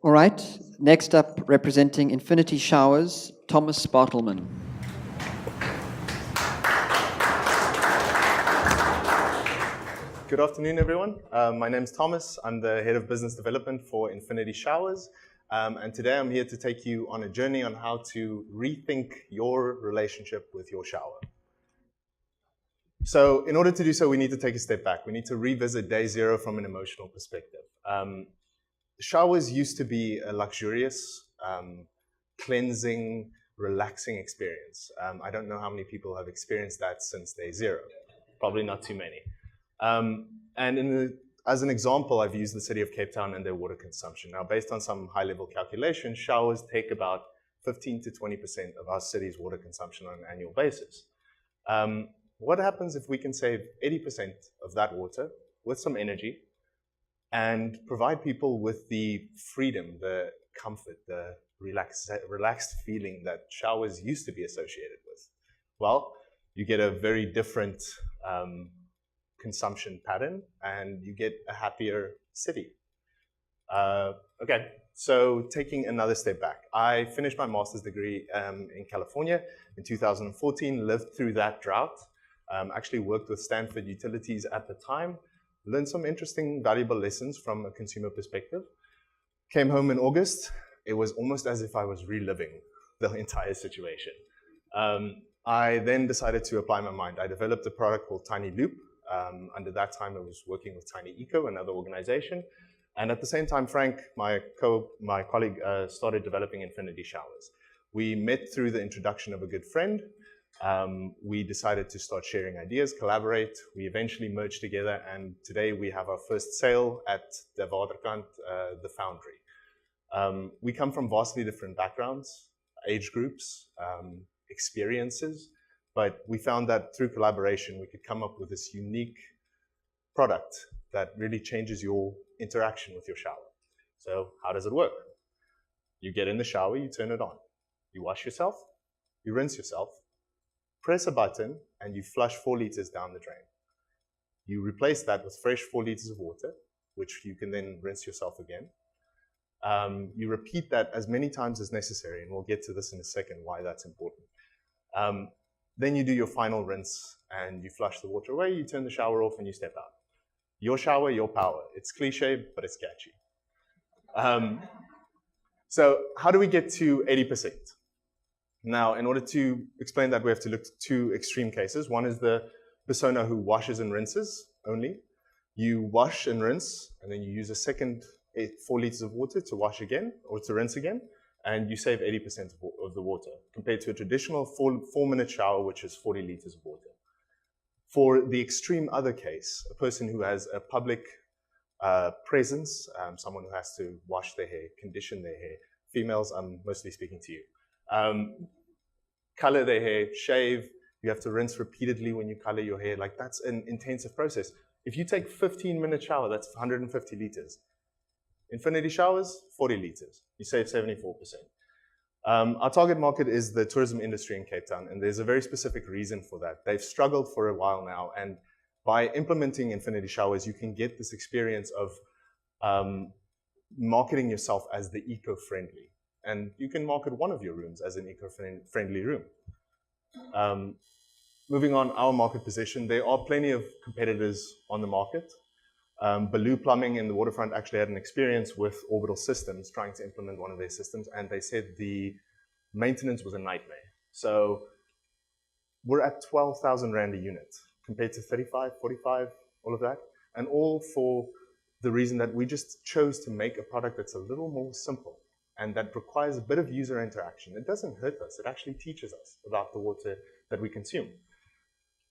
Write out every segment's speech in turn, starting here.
All right, next up, representing Infinity Showers, Thomas Bartleman. Good afternoon, everyone. My name's Thomas. I'm the head of business development for Infinity Showers. And today I'm here to take you on a journey on how to rethink your relationship with your shower. So in order to do so, we need to take a step back. We need to revisit day zero from an emotional perspective. Showers used to be a luxurious, cleansing, relaxing experience. I don't know how many people have experienced that since day zero. Probably not too many. And as an example, I've used the city of Cape Town and their water consumption. Now, based on some high-level calculations, showers take about 15 to 20% of our city's water consumption on an annual basis. What happens if we can save 80% of that water with some energy and provide people with the freedom, the comfort, the relaxed feeling that showers used to be associated with? Well, you get a very different consumption pattern, and you get a happier city. Okay, so taking another step back, I finished my master's degree in California in 2014, lived through that drought, actually worked with Stanford Utilities at the time, learned some interesting, valuable lessons from a consumer perspective. Came home in August. It was almost as if I was reliving the entire situation. I then decided to apply my mind. I developed a product called Tiny Loop. Under that time, I was working with Tiny Eco, another organization. And at the same time, Frank, my colleague, started developing Infinity Showers. We met through the introduction of a good friend. We decided to start sharing ideas, collaborate. We eventually merged together, and today we have our first sale at the Waterkant, the foundry. We come from vastly different backgrounds, age groups, experiences, but we found that through collaboration, we could come up with this unique product that really changes your interaction with your shower. So how does it work? You get in the shower, you turn it on. You wash yourself, you rinse yourself, press a button, and you flush 4 liters down the drain. You replace that with fresh 4 liters of water, which you can then rinse yourself again. You repeat that as many times as necessary, and we'll get to this in a second, why that's important. Then you do your final rinse, and you flush the water away, you turn the shower off, and you step out. Your shower, your power. It's cliche, but it's catchy. So how do we get to 80%? Now, in order to explain that, we have to look at 2 extreme cases. One is the persona who washes and rinses only. You wash and rinse, and then you use a second 4 liters of water to wash again, or to rinse again, and you save 80% of the water, compared to a traditional 4-minute shower, which is 40 liters of water. For the extreme other case, a person who has a public presence, someone who has to wash their hair, condition their hair, females, I'm mostly speaking to you, color their hair, shave, you have to rinse repeatedly when you color your hair, like that's an intensive process. If you take 15-minute shower, that's 150 liters. Infinity Showers, 40 liters. You save 74%. Our target market is the tourism industry in Cape Town, and there's a very specific reason for that. They've struggled for a while now, and by implementing Infinity Showers, you can get this experience of marketing yourself as the eco-friendly. And you can market one of your rooms as an eco-friendly room. Moving on, our market position, there are plenty of competitors on the market. Baloo Plumbing in the waterfront actually had an experience with Orbital Systems trying to implement one of their systems, and they said the maintenance was a nightmare. So we're at 12,000 Rand a unit compared to 35, 45, all of that. And all for the reason that we just chose to make a product that's a little more simple and that requires a bit of user interaction. It doesn't hurt us. It actually teaches us about the water that we consume.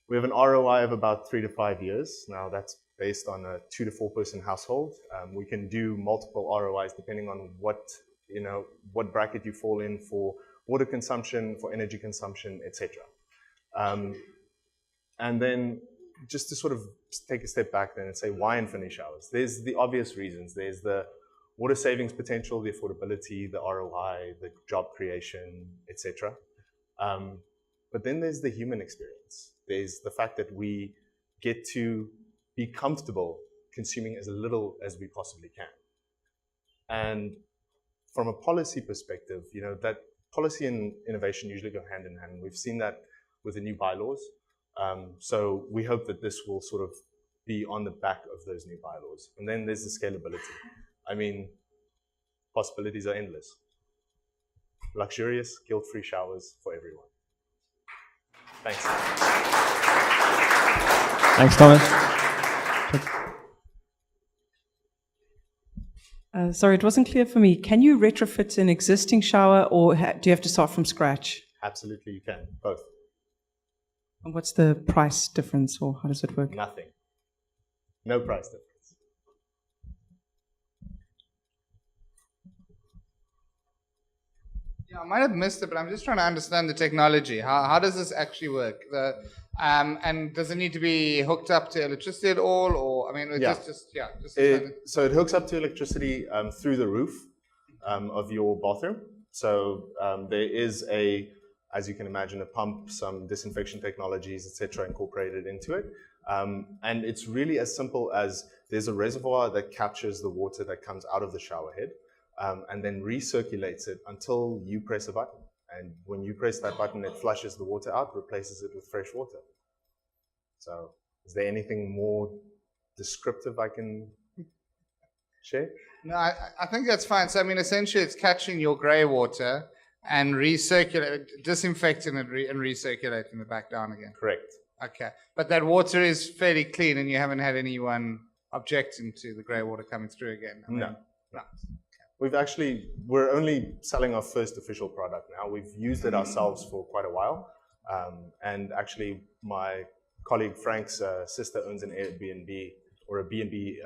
We have an ROI of about 3 to 5 years. Now that's based on a 2 to 4 person household. We can do multiple ROIs depending on what bracket you fall in for water consumption, for energy consumption, etc. And then just to sort of take a step back then and say, why Infinity Showers? There's the obvious reasons. There's the water savings potential, the affordability, the ROI, the job creation, etc. But then there's the human experience. There's the fact that we get to be comfortable consuming as little as we possibly can. And from a policy perspective, that policy and innovation usually go hand in hand. We've seen that with the new bylaws. So we hope that this will sort of be on the back of those new bylaws. And then there's the scalability. I mean, possibilities are endless. Luxurious, guilt-free showers for everyone. Thanks. Thanks, Thomas. Sorry, it wasn't clear for me. Can you retrofit an existing shower, or do you have to start from scratch? Absolutely, you can. Both. And what's the price difference, or how does it work? Nothing. No price difference. Yeah, I might have missed it, but I'm just trying to understand the technology. How does this actually work? And does it need to be hooked up to electricity at all, or So it hooks up to electricity through the roof of your bathroom. So there is as you can imagine, a pump, some disinfection technologies, etc., incorporated into it. And it's really as simple as there's a reservoir that captures the water that comes out of the shower head and then recirculates it until you press a button. And when you press that button, it flushes the water out, replaces it with fresh water. So is there anything more descriptive I can share? No, I think that's fine. So I mean, essentially, it's catching your grey water and disinfecting it and recirculating it back down again. Correct. Okay, but that water is fairly clean, and you haven't had anyone objecting to the grey water coming through again. No. No. We're only selling our first official product now. We've used it ourselves for quite a while. And actually, my colleague Frank's sister owns an Airbnb or a B&B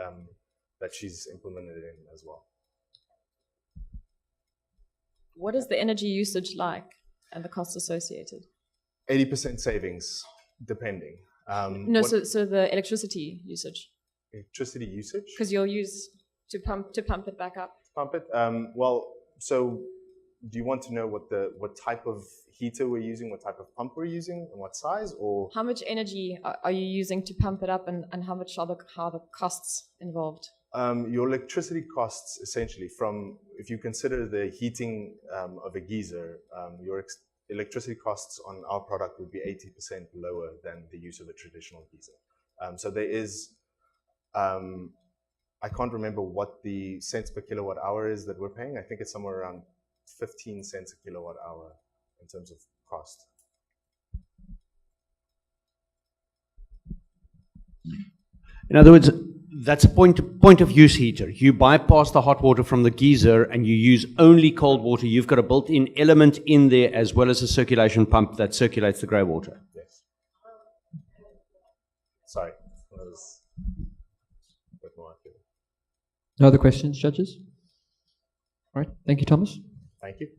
that she's implemented in as well. What is the energy usage like and the cost associated? 80% savings, depending. So the electricity usage. Electricity usage? Because you'll use to pump it back up. Pump it. So do you want to know what type of heater we're using, what type of pump we're using, and what size, or How much energy are you using to pump it up, and how much are the costs involved? your electricity costs essentially if you consider the heating of a geyser, your electricity costs on our product would be 80% lower than the use of a traditional geyser. So there is, I can't remember what the cents per kilowatt hour is that we're paying. I think it's somewhere around 15 cents a kilowatt hour in terms of cost. In other words, that's a point of use heater. You bypass the hot water from the geyser and you use only cold water. You've got a built-in element in there as well as a circulation pump that circulates the grey water. Yes. Sorry. That was a bit more accurate. No other questions, judges? All right. Thank you, Thomas. Thank you.